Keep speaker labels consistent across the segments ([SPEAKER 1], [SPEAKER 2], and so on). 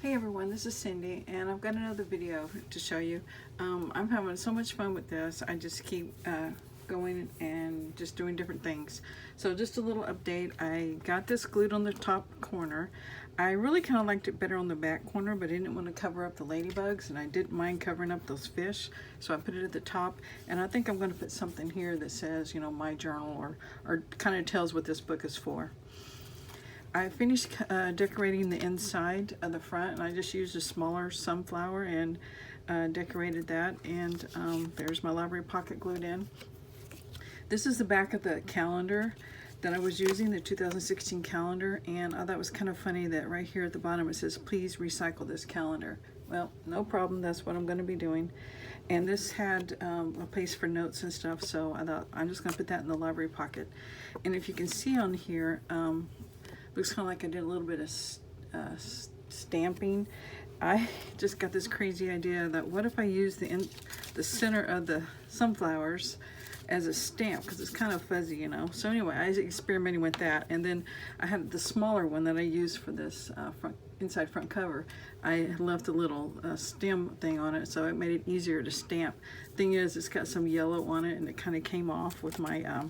[SPEAKER 1] Hey everyone, this is Cindy and I've got another video to show you. I'm having so much fun with this. I just keep going and just doing different things. So just a little update. I got this glued on the top corner. I really kind of liked it better on the back corner, but I didn't want to cover up the ladybugs and I didn't mind covering up those fish. So I put it at the top, and I think I'm going to put something here that says, you know, my journal, or kind of tells what this book is for. I finished decorating the inside of the front, and I just used a smaller sunflower and decorated that, and there's my library pocket glued in. This is the back of the calendar that I was using, the 2016 calendar, and I thought it was kind of funny that right here at the bottom it says, please recycle this calendar. Well, no problem, that's what I'm going to be doing. And this had a place for notes and stuff, so I thought I'm just going to put that in the library pocket. And if you can see on here, looks kind of like I did a little bit of stamping. I just got this crazy idea that what if I use the center of the sunflowers as a stamp, because it's kind of fuzzy, you know. So anyway, I was experimenting with that, and then I had the smaller one that I used for this inside front cover. I left a little stem thing on it, so it made it easier to stamp. Thing is, it's got some yellow on it, and it kind of came off with my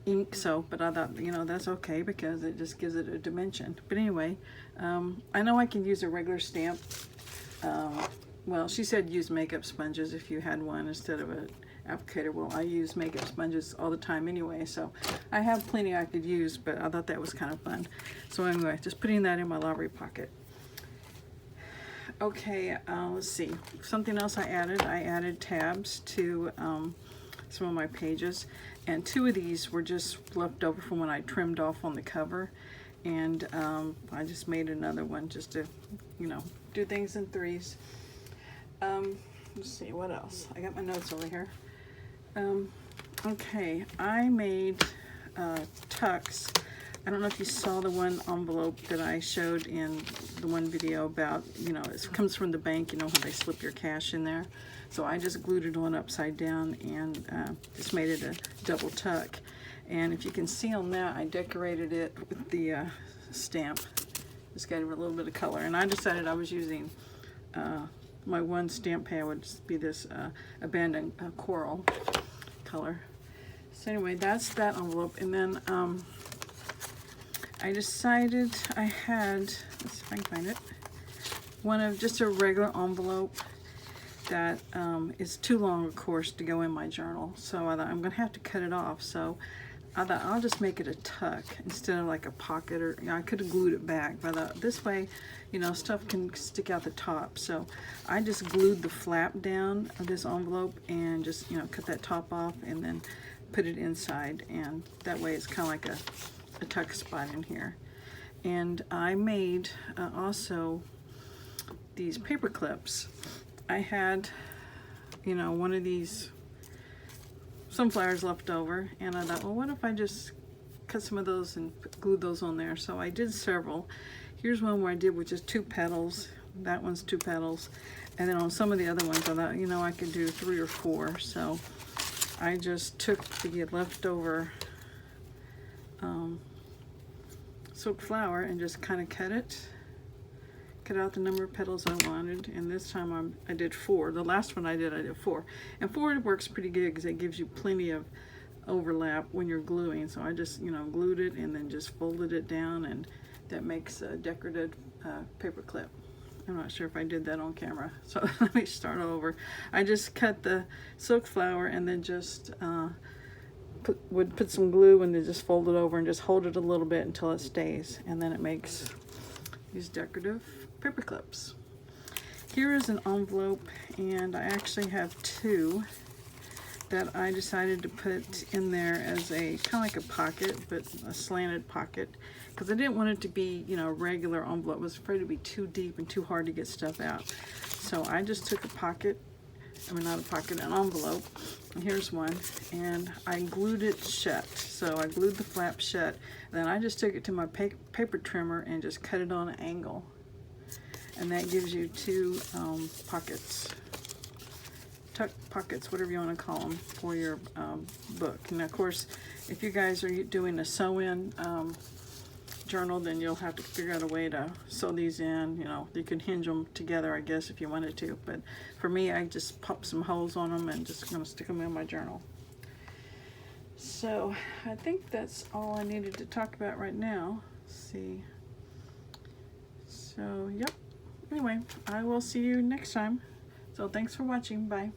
[SPEAKER 1] ink, so, but I thought, you know, that's okay because it just gives it a dimension. But anyway, I know I can use a regular stamp. Well, she said use makeup sponges if you had one instead of an applicator. Well, I use makeup sponges all the time anyway, so I have plenty I could use, but I thought that was kind of fun. So anyway, just putting that in my library pocket. Okay, let's see. Something else I added tabs to some of my pages, and two of these were just left over from when I trimmed off on the cover, and I just made another one just to, you know, do things in threes. Let's see, what else? I got my notes over here. Okay, I made tucks. I don't know if you saw the one envelope that I showed in the one video about, you know, it comes from the bank, you know, how they slip your cash in there. So I just glued it on upside down and just made it a double tuck. And if you can see on that, I decorated it with the stamp. Just got a little bit of color. And I decided I was using my one stamp pad would just be this abandoned coral color. So anyway, that's that envelope. And then I decided I had, let's see if I can find it, one of just a regular envelope that is too long, of course, to go in my journal. So I thought I'm gonna have to cut it off. So I thought I'll just make it a tuck instead of like a pocket, or, you know, I could have glued it back, but I thought this way, you know, stuff can stick out the top. So I just glued the flap down of this envelope and just, you know, cut that top off and then put it inside, and that way it's kind of like a tuck spot in here. And I made also these paper clips. I had, you know, one of these sunflowers left over, and I thought, well, what if I just cut some of those and glued those on there? So I did several. Here's one where I did with just 2 petals. That one's 2 petals. And then on some of the other ones, I thought, you know, I could do 3 or 4. So I just took the leftover silk flower and just kind of cut out the number of petals I wanted, and this time I did 4. The last one I did 4, and 4 works pretty good because it gives you plenty of overlap when you're gluing. So I just, you know, glued it and then just folded it down, and that makes a decorative paper clip. I'm not sure if I did that on camera, so let me start over. I just cut the silk flower and then just would put some glue and then just fold it over and just hold it a little bit until it stays, and then it makes these decorative paper clips. Here is an envelope, and I actually have 2 that I decided to put in there as a kind of like a pocket, but a slanted pocket, because I didn't want it to be, you know, a regular envelope. I was afraid it'd be too deep and too hard to get stuff out. So I just took a pocket, I mean not a pocket, an envelope, and here's one, and I glued it shut. So I glued the flap shut, then I just took it to my paper trimmer and just cut it on an angle, and that gives you 2 pockets, tuck pockets, whatever you want to call them, for your book. And of course, if you guys are doing a sew-in journal, then you'll have to figure out a way to sew these in. You know, you can hinge them together, I guess, if you wanted to. But for me, I just pop some holes on them and just gonna stick them in my journal. So I think that's all I needed to talk about right now. Let's see. So, yep. Anyway, I will see you next time. So thanks for watching. Bye.